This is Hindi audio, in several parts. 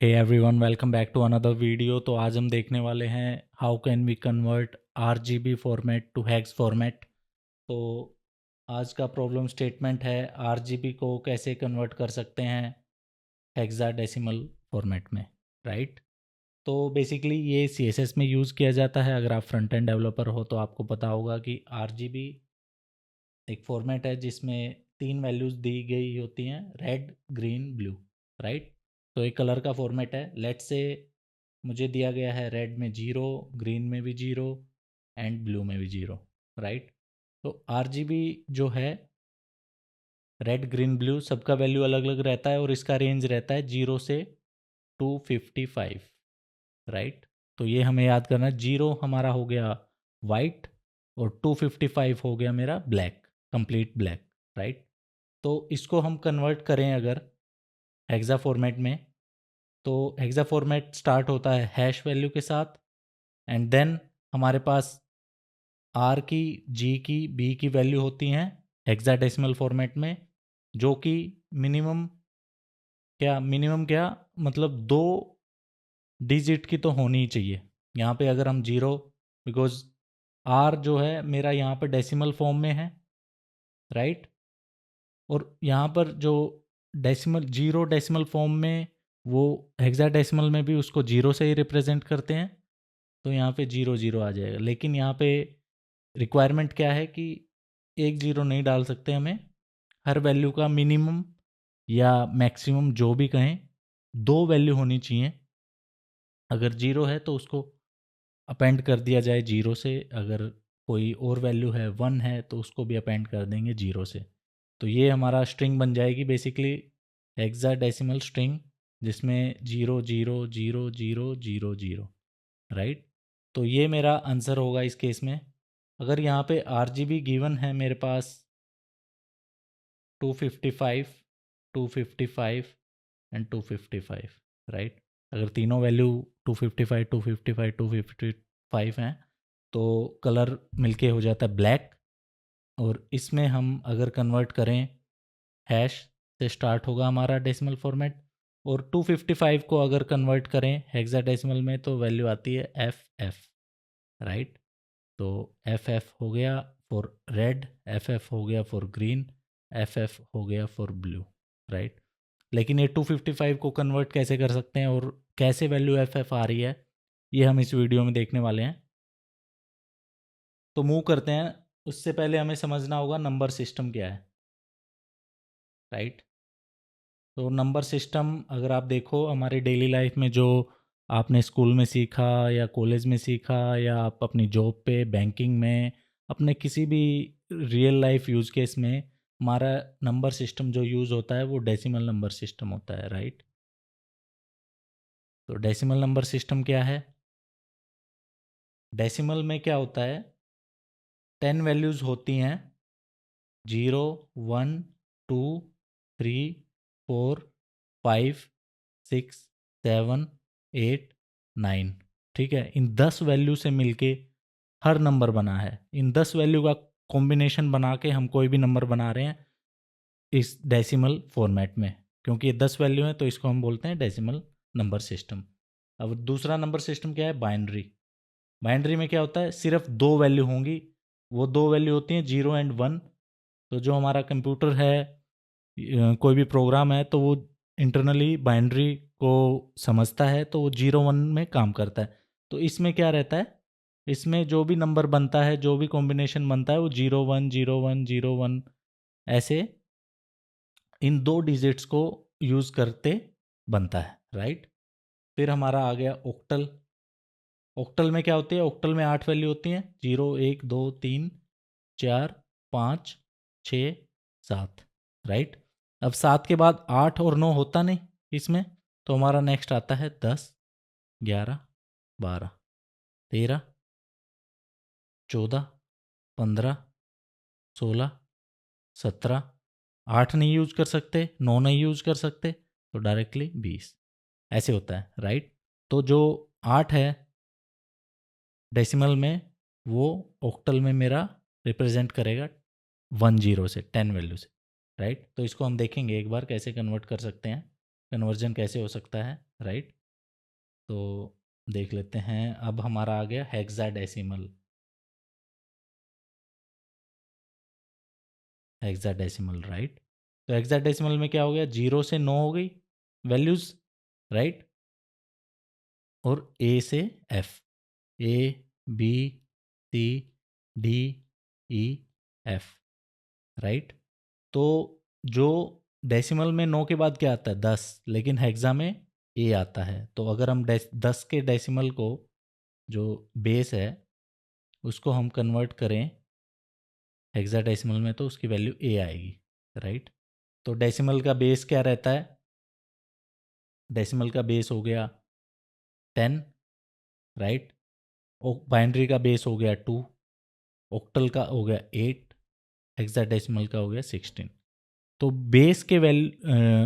Hey everyone, welcome back to another video. तो आज हम देखने वाले हैं how can we convert RGB format to hex format. तो आज का प्रॉब्लम स्टेटमेंट है आरजीबी को कैसे कन्वर्ट कर सकते हैं हेक्साडेसिमल फॉर्मेट में, राइट। तो बेसिकली ये सीएसएस में यूज़ किया जाता है। अगर आप फ्रंट एंड डेवलपर हो तो आपको पता होगा कि आरजीबी एक फॉर्मेट है जिसमें तीन वैल्यूज़ दी गई होती हैं, रेड, ग्रीन, ब्लू, राइट। तो एक कलर का फॉर्मेट है। लेट्स से मुझे दिया गया है रेड में 0, ग्रीन में भी 0 एंड ब्लू में भी 0, राइट। तो आरजीबी जो है, रेड, ग्रीन, ब्लू, सबका वैल्यू अलग अलग रहता है और इसका रेंज रहता है 0 से 255, राइट। तो ये हमें याद करना है। 0 हमारा हो गया वाइट और 255 हो गया मेरा ब्लैक, कंप्लीट ब्लैक, राइट। तो इसको हम कन्वर्ट करें अगर हेक्सा फॉर्मेट में, तो हेक्सा फॉर्मेट स्टार्ट होता है हैश वैल्यू के साथ एंड देन हमारे पास आर की, जी की, बी की वैल्यू होती हैं हेक्साडेसिमल फॉर्मेट में, जो कि मिनिमम क्या मतलब 2 डिजिट की तो होनी ही चाहिए। यहाँ पे अगर हम 0, बिकॉज आर जो है मेरा यहाँ पर डेसिमल फॉर्म में है, राइट। और यहाँ पर जो डेसिमल 0 डेसिमल फॉर्म में, वो हेक्साडेसिमल में भी उसको 0 से ही रिप्रेजेंट करते हैं। तो यहाँ पे 0 0 आ जाएगा। लेकिन यहाँ पे रिक्वायरमेंट क्या है कि एक 0 नहीं डाल सकते हमें। हर वैल्यू का मिनिमम या मैक्सिमम जो भी कहें, 2 वैल्यू होनी चाहिए। अगर 0 है तो उसको अपेंड कर दिया जाए 0 से, अगर कोई और वैल्यू है 1 है तो उसको भी अपेंड कर देंगे 0 से। तो ये हमारा स्ट्रिंग बन जाएगी बेसिकली हेक्साडेसिमल स्ट्रिंग, जिसमें 0 0 0 0 0 0, राइट। तो ये मेरा आंसर होगा इस केस में। अगर यहाँ पे आरजीबी गिवन है मेरे पास 255, 255 एंड 255, राइट। अगर तीनों वैल्यू 255, 255, 255 हैं तो कलर मिलके हो जाता है ब्लैक। और इसमें हम अगर कन्वर्ट करें, हैश से स्टार्ट होगा हमारा डेसिमल फॉर्मेट, और 255 को अगर कन्वर्ट करें हेक्साडेसिमल में तो वैल्यू आती है एफ एफ, राइट। तो एफ एफ हो गया फॉर रेड, एफ एफ हो गया फॉर ग्रीन, एफ एफ हो गया फॉर ब्लू, राइट। लेकिन ये 255 को कन्वर्ट कैसे कर सकते हैं और कैसे वैल्यू एफ एफ आ रही है, ये हम इस वीडियो में देखने वाले हैं। तो मूव करते हैं। उससे पहले हमें समझना होगा नंबर सिस्टम क्या है, राइट। तो नंबर सिस्टम अगर आप देखो हमारे डेली लाइफ में, जो आपने स्कूल में सीखा या कॉलेज में सीखा या आप अपनी जॉब पे, बैंकिंग में, अपने किसी भी रियल लाइफ यूज़ केस में, हमारा नंबर सिस्टम जो यूज़ होता है वो डेसिमल नंबर सिस्टम होता है, राइट। तो डेसिमल नंबर सिस्टम क्या है? डेसिमल में क्या होता है, 10 वैल्यूज़ होती हैं, 0 1 2 3 4 5 6 7 8 9, ठीक है। इन 10 वैल्यू से मिलके हर नंबर बना है। इन 10 वैल्यू का कॉम्बिनेशन बना के हम कोई भी नंबर बना रहे हैं इस डेसिमल फॉर्मेट में। क्योंकि ये 10 वैल्यू हैं तो इसको हम बोलते हैं डेसिमल नंबर सिस्टम। अब दूसरा नंबर सिस्टम क्या है? बाइनरी। बाइनरी में क्या होता है, सिर्फ 2 वैल्यू होंगी। वो 2 वैल्यू होती हैं 0 एंड 1। तो जो हमारा कंप्यूटर है, कोई भी प्रोग्राम है, तो वो इंटरनली बाइनरी को समझता है, तो वो 0 1 में काम करता है। तो इसमें क्या रहता है, इसमें जो भी नंबर बनता है, जो भी कॉम्बिनेशन बनता है, वो 0 1 0 1 0 1 ऐसे इन 2 डिजिट्स को यूज़ करते बनता है, राइट। फिर हमारा आ गया ऑक्टल। ऑक्टल में क्या होती है? ऑक्टल में 8 वैल्यू होती हैं, 0 1 2 3 4 5 6 7, राइट। अब 7 के बाद 8 और 9 होता नहीं इसमें, तो हमारा नेक्स्ट आता है 10 11 12 13 14 15 16 17। 8 नहीं यूज कर सकते, 9 नहीं यूज कर सकते, तो डायरेक्टली 20 ऐसे होता है, राइट। तो जो 8 है डेसिमल में, वो ऑक्टल में मेरा रिप्रेजेंट करेगा 10 से, 10 वैल्यू से, राइट। तो इसको हम देखेंगे एक बार कैसे कन्वर्ट कर सकते हैं। कन्वर्जन कैसे हो सकता है, राइट। तो देख लेते हैं, अब हमारा आ गया हेक्साडेसिमल। Hexadecimal, right. तो हेक्साडेसिमल में क्या हो गया, 0 से 9 हो गई वैल्यूज़, राइट, और ए से F, A B C D E F, right. तो जो डेसिमल में 9 के बाद क्या आता है, 10, लेकिन हेक्सा में ए आता है। तो अगर हम 10 के डेसिमल को, जो बेस है, उसको हम कन्वर्ट करें हेक्साडेसिमल में, तो उसकी वैल्यू ए आएगी, राइट। तो डेसिमल का बेस क्या रहता है, डेसिमल का बेस हो गया 10, राइट। बाइनरी का बेस हो गया 2, ऑक्टल का हो गया 8, हेक्साडेसिमल का हो गया 16। तो बेस के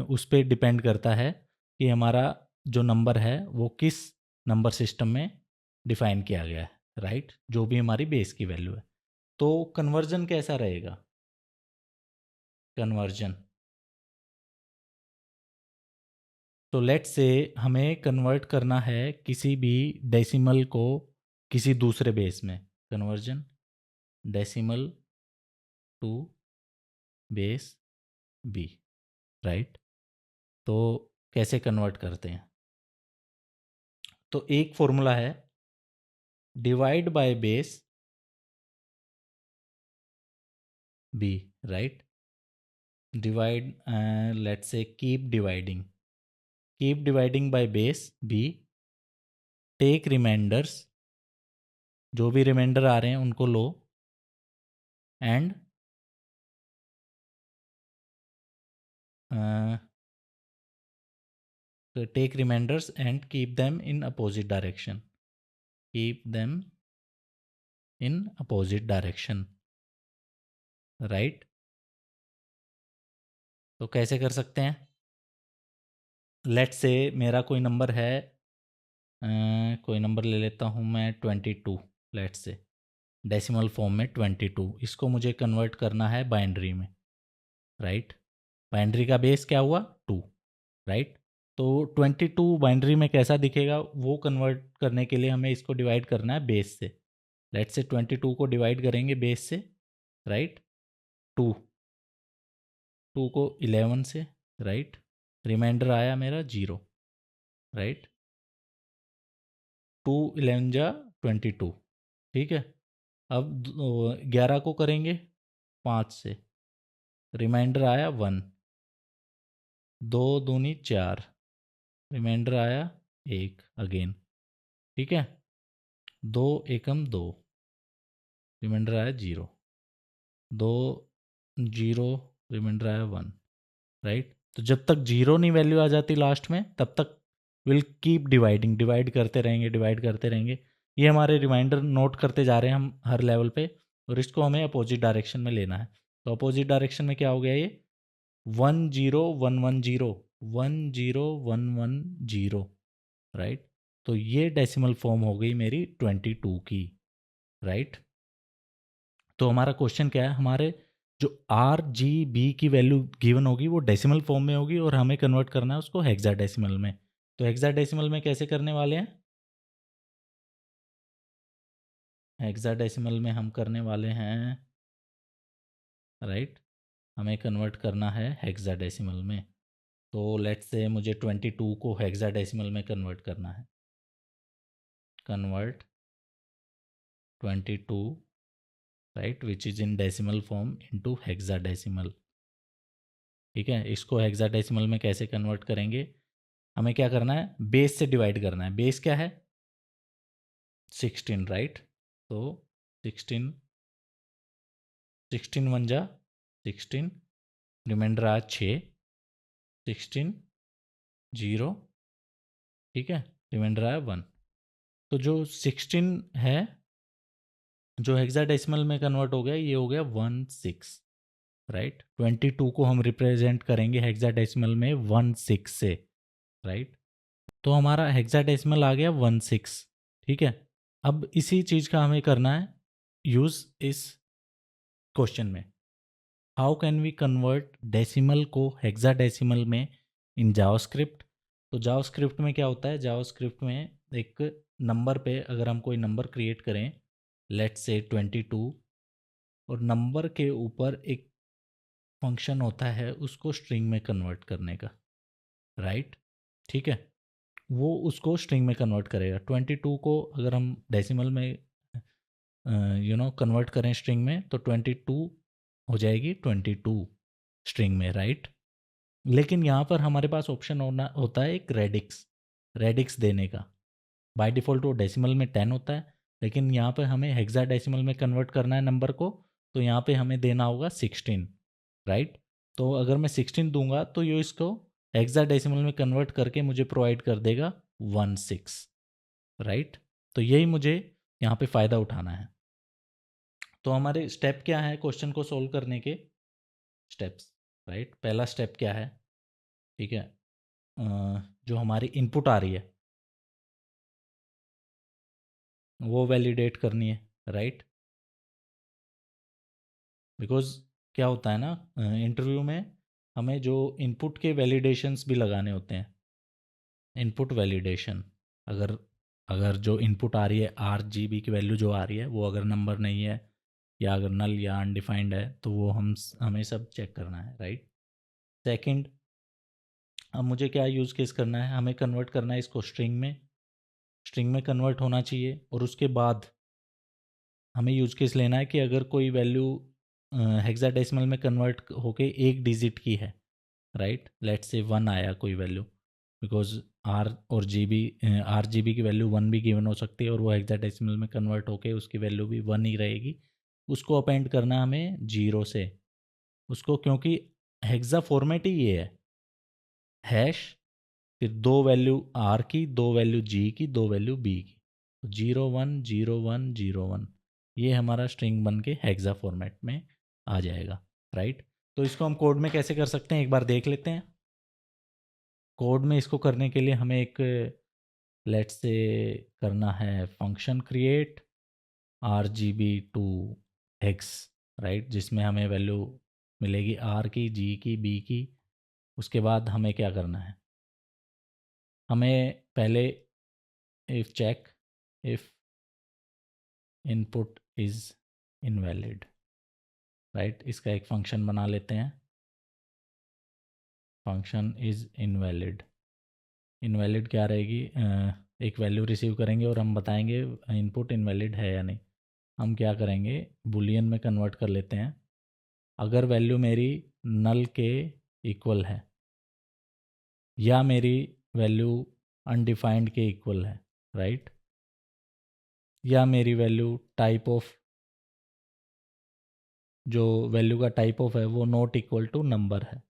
उस पर डिपेंड करता है कि हमारा जो नंबर है वो किस नंबर सिस्टम में डिफाइन किया गया है, राइट, जो भी हमारी बेस की वैल्यू है। तो कन्वर्जन कैसा रहेगा, कन्वर्जन, तो लेट्स से हमें कन्वर्ट करना है किसी भी डेसिमल को किसी दूसरे बेस में, conversion decimal to base B, right. तो कैसे कन्वर्ट करते हैं, तो एक फॉर्मूला है, divide by base B, right. Divide, let's say keep dividing by base B, take reminders, जो भी रिमाइंडर आ रहे हैं उनको लो, and take reminders and keep them in opposite direction, keep them in opposite direction, right. तो कैसे कर सकते हैं, लेट्स से मेरा कोई नंबर है, कोई नंबर ले लेता हूँ मैं 22, लेट्स से डेसिमल फॉर्म में 22, इसको मुझे कन्वर्ट करना है बाइनरी में, राइट। बाइनरी का बेस क्या हुआ 2, राइट। तो 22 बाइनरी में कैसा दिखेगा, वो कन्वर्ट करने के लिए हमें इसको डिवाइड करना है बेस से। लेट्स से 22 को डिवाइड करेंगे बेस से, राइट, 2, 2 को 11 से, राइट, रिमाइंडर आया मेरा 0, राइट, 2 11 जा 22, ठीक है। अब 11 को करेंगे 5 से, रिमाइंडर आया 1, 2 दूनी 4, रिमाइंडर आया 1 अगेन, ठीक है, 2 एकम 2, रिमाइंडर आया 0, 2 0, रिमाइंडर आया 1, राइट। तो जब तक 0 नहीं वैल्यू आ जाती लास्ट में, तब तक विल कीप डिवाइडिंग, डिवाइड करते रहेंगे, डिवाइड करते रहेंगे। ये हमारे रिमाइंडर नोट करते जा रहे हैं हम हर लेवल पे, और इसको हमें अपोजिट डायरेक्शन में लेना है। तो अपोजिट डायरेक्शन में क्या हो गया, ये 1 0 1 1 0, 1 0 1 1 0, राइट। तो ये डेसिमल फॉर्म हो गई मेरी 22 की, राइट। तो हमारा क्वेश्चन क्या है, हमारे जो आर जी बी की वैल्यू गिवन होगी वो डेसिमल फॉर्म में होगी, और हमें कन्वर्ट करना है उसको हेक्साडेसिमल में। तो हेक्साडेसिमल में कैसे करने वाले हैं, हेक्साडेसिमल में हम करने वाले हैं, राइट, हमें कन्वर्ट करना है हेक्साडेसिमल में। तो लेट्स से मुझे 22 को हेक्साडेसिमल में कन्वर्ट करना है, convert 22, right, which is in decimal form into hexadecimal, ठीक है। इसको हेक्साडेसिमल में कैसे कन्वर्ट करेंगे, हमें क्या करना है, बेस से डिवाइड करना है। बेस क्या है 16, राइट। तो 16, 16 1 जा 16, रिमाइंडर आया 6, 16 0, ठीक है, रिमाइंडर आया 1। तो जो 16 है, जो हेक्साडेसिमल में कन्वर्ट हो गया, ये हो गया 16, राइट। 22 को हम रिप्रेजेंट करेंगे हेक्साडेसिमल में 16 से, राइट। तो हमारा हेक्साडेसिमल आ गया 16, ठीक है। अब इसी चीज़ का हमें करना है यूज़ इस क्वेश्चन में। How can we convert decimal को हेक्साडेसिमल में इन जावास्क्रिप्ट। तो जावास्क्रिप्ट में क्या होता है, जावास्क्रिप्ट में एक नंबर पे अगर हम कोई नंबर क्रिएट करें, लेट्स से 22, और नंबर के ऊपर एक फंक्शन होता है उसको स्ट्रिंग में कन्वर्ट करने का, राइट। ठीक है, वो उसको स्ट्रिंग में कन्वर्ट करेगा। 22 को अगर हम डेसिमल में कन्वर्ट करें स्ट्रिंग में, तो 22 हो जाएगी 22 स्ट्रिंग में, राइट। लेकिन यहाँ पर हमारे पास ऑप्शन होता है एक रेडिक्स देने का। बाय डिफ़ॉल्ट वो डेसिमल में 10 होता है, लेकिन यहाँ पे हमें हेक्साडेसिमल में कन्वर्ट करना है नंबर को, तो यहाँ पे हमें देना होगा 16, राइट। तो अगर मैं 16 दूंगा तो ये इसको हेक्साडेसिमल में कन्वर्ट करके मुझे प्रोवाइड कर देगा 16, राइट। तो यही मुझे यहाँ पे फ़ायदा उठाना है। तो हमारे स्टेप क्या है क्वेश्चन को सोल्व करने के? Steps, right. पहला स्टेप क्या है? ठीक है, जो हमारी इनपुट आ रही है वो वैलिडेट करनी है, राइट। बिकॉज क्या होता है ना, इंटरव्यू में हमें जो इनपुट के वैलिडेशंस भी लगाने होते हैं। इनपुट वैलिडेशन, अगर अगर जो इनपुट आ रही है RGB की वैल्यू जो आ रही है वो अगर नंबर नहीं है, या अगर नल या अनडिफाइंड है, तो वो हमें सब चेक करना है, राइट। सेकंड, अब मुझे क्या यूज़ केस करना है, हमें कन्वर्ट करना है इसको स्ट्रिंग में कन्वर्ट होना चाहिए। और उसके बाद हमें यूज केस लेना है कि अगर कोई वैल्यू हेक्साडेसिमल में कन्वर्ट होके एक डिजिट की है, राइट। लेट्स से 1 आया कोई वैल्यू, बिकॉज RGB की वैल्यू 1 भी गिवन हो सकती है, और वो हेक्साडेसिमल में कन्वर्ट होके उसकी वैल्यू भी 1 ही रहेगी। उसको अपेंड करना है हमें 0 से उसको, क्योंकि हेक्सा फॉर्मेट ही ये है, हैश, फिर 2 वैल्यू R की, 2 वैल्यू G की, 2 वैल्यू B की, 0 1 0 1 0 1, ये हमारा स्ट्रिंग बन के हेक्सा फॉर्मेट में आ जाएगा, राइट। तो इसको हम कोड में कैसे कर सकते हैं एक बार देख लेते हैं। कोड में इसको करने के लिए हमें एक लेट्स से करना है function create RGB to hex, right, जिसमें हमें वैल्यू मिलेगी R की, G की, B की। उसके बाद हमें क्या करना है, हमें पहले if check if input is invalid, right, इसका एक फंक्शन बना लेते हैं, फंक्शन इज़ इनवैलिड। इनवैलिड क्या रहेगी, एक वैल्यू रिसीव करेंगे और हम बताएंगे इनपुट इनवैलिड है या नहीं। हम क्या करेंगे, बुलियन में कन्वर्ट कर लेते हैं। अगर वैल्यू मेरी नल के इक्वल है, या मेरी वैल्यू अनडिफाइंड के इक्वल है, राइट, या मेरी वैल्यू टाइप ऑफ, जो वैल्यू का टाइप ऑफ है वो नॉट इक्वल टू नंबर है,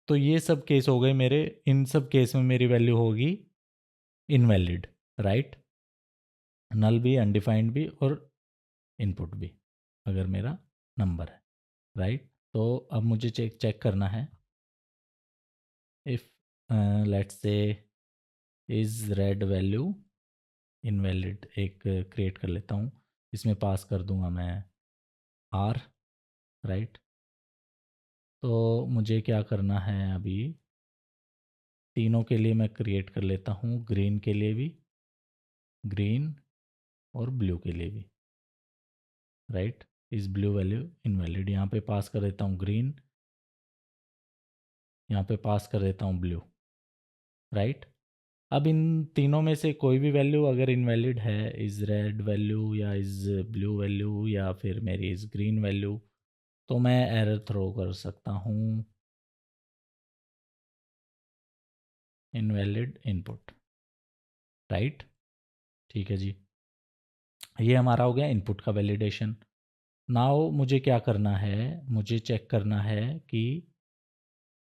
तो ये सब केस हो गए मेरे। इन सब केस में मेरी वैल्यू होगी इनवैलिड, राइट। नल भी, अनडिफाइंड भी, और इनपुट भी, अगर मेरा नंबर है, राइट। तो अब मुझे चेक करना है, if let's say is red value invalid, एक क्रिएट कर लेता हूँ, इसमें पास कर दूंगा मैं R, राइट। तो मुझे क्या करना है, अभी तीनों के लिए मैं क्रिएट कर लेता हूँ, ग्रीन के लिए भी, ग्रीन और ब्लू के लिए भी, राइट। इस ब्लू वैल्यू इनवैलिड, यहाँ पे पास कर देता हूँ ग्रीन, यहाँ पे पास कर देता हूँ ब्लू, राइट। अब इन तीनों में से कोई भी वैल्यू अगर इनवैलिड है, इज़ रेड वैल्यू या इज़ ब्लू वैल्यू या फिर मेरी इज़ ग्रीन वैल्यू, तो मैं एरर थ्रो कर सकता हूँ, इनवैलिड इनपुट, राइट। ठीक है जी, ये हमारा हो गया इनपुट का वैलिडेशन। नाउ मुझे क्या करना है, मुझे चेक करना है कि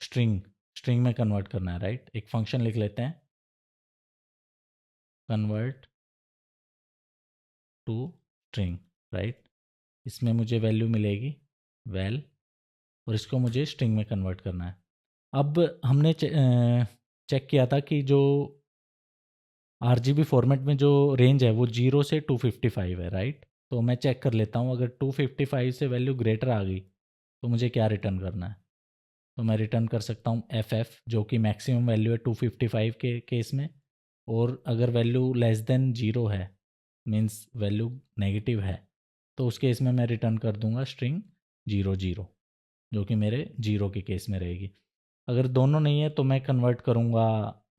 स्ट्रिंग में कन्वर्ट करना है, राइट। एक फंक्शन लिख लेते हैं, कन्वर्ट टू स्ट्रिंग, राइट। इसमें मुझे वैल्यू मिलेगी वैल, और इसको मुझे स्ट्रिंग में कन्वर्ट करना है। अब हमने चेक किया था कि जो RGB फॉर्मेट में जो रेंज है वो 0 से 255 है, राइट। तो मैं चेक कर लेता हूँ, अगर 255 से वैल्यू ग्रेटर आ गई तो मुझे क्या रिटर्न करना है। तो मैं रिटर्न कर सकता हूँ FF, जो कि मैक्सिमम वैल्यू है 255 के केस में। और अगर वैल्यू लेस देन 0 है, मीन्स वैल्यू नेगेटिव है, तो उस केस में मैं रिटर्न कर दूंगा स्ट्रिंग 00, जो कि मेरे 0 के केस में रहेगी। अगर दोनों नहीं है तो मैं कन्वर्ट करूँगा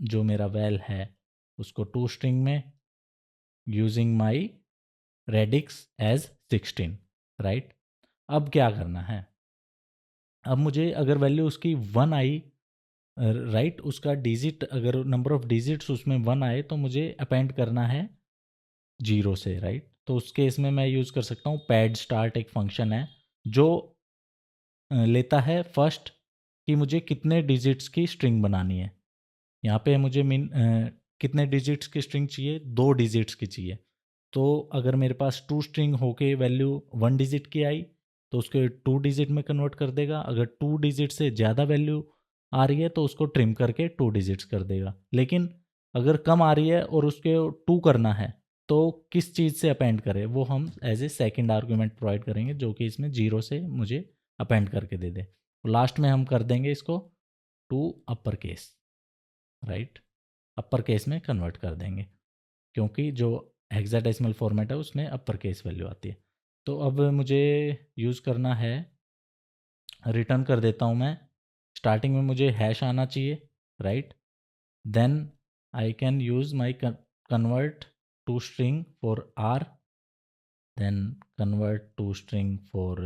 जो मेरा वैल है उसको टू स्ट्रिंग में, using my radix as 16, right. अब क्या करना है, अब मुझे अगर वैल्यू उसकी 1 आई, राइट, उसका डिजिट अगर नंबर ऑफ डिजिट्स उसमें 1 आए तो मुझे अपेंड करना है 0 से, राइट। तो उस केस में मैं यूज़ कर सकता हूँ पैड स्टार्ट, एक फंक्शन है जो लेता है फर्स्ट कि मुझे कितने डिजिट्स की स्ट्रिंग बनानी है। यहाँ पे मुझे कितने डिजिट्स की स्ट्रिंग चाहिए, 2 डिजिट्स की चाहिए। तो अगर मेरे पास 2 स्ट्रिंग होके वैल्यू 1 डिजिट की आई तो उसको 2 डिजिट में कन्वर्ट कर देगा। अगर 2 डिजिट से ज़्यादा वैल्यू आ रही है तो उसको ट्रिम करके 2 डिजिट्स कर देगा। लेकिन अगर कम आ रही है और उसके 2 करना है तो किस चीज़ से अपेंड करें, वो हम as a second argument provide करेंगे, जो कि इसमें 0 से मुझे अपेंड करके दे दे। तो लास्ट में हम कर देंगे इसको to upper case, right, upper case में कन्वर्ट कर देंगे, क्योंकि जो हेक्साडेसिमल फॉर्मेट है उसमें अपर केस वैल्यू आती है। तो अब मुझे यूज़ करना है, रिटर्न कर देता हूँ मैं, स्टार्टिंग में मुझे हैश आना चाहिए, right. Then I can use my convert to string for R, then convert to string for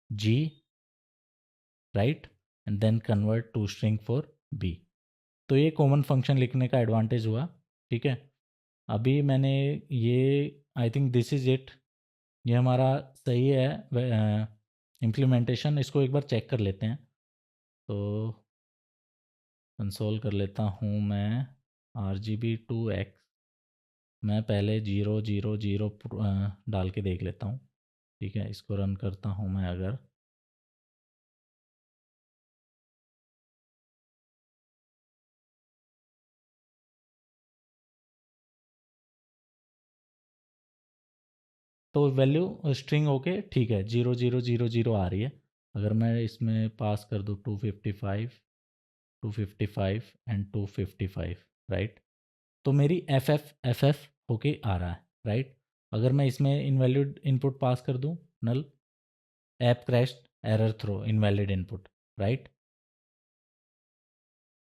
G, right, and then convert to string for B. तो ये कॉमन फंक्शन लिखने का एडवांटेज हुआ, ठीक है। अभी मैंने ये, I think this is it, ये हमारा सही है इम्प्लीमेंटेशन। इसको एक बार चेक कर लेते हैं। तो कंसोल कर लेता हूँ मैं, RGB2X, मैं पहले 0 0 0 डाल के देख लेता हूँ, ठीक है। इसको रन करता हूँ मैं अगर, तो वैल्यू स्ट्रिंग होके ठीक है 0 0 0 0 आ रही है। अगर मैं इसमें पास कर दूँ 255 255 एंड 255, राइट, तो मेरी एफ एफ होके आ रहा है, राइट। अगर मैं इसमें इनवैलिड इनपुट पास कर दूं, null, app crashed, error throw, invalid input, right.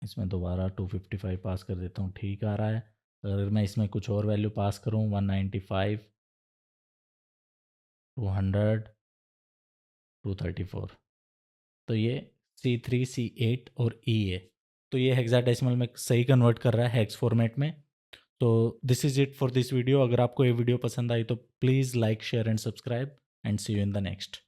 इसमें दोबारा 255 पास कर देता हूँ, ठीक आ रहा है। अगर मैं इसमें कुछ और वैल्यू पास करूँ, 195, 200, 234, तो ये C3 C8 और E है। तो ये हेक्साडेसिमल में सही कन्वर्ट कर रहा है हेक्स फॉर्मेट में। तो this is it for this video. अगर आपको ये वीडियो पसंद आई तो please like, share and subscribe, and see you in the next.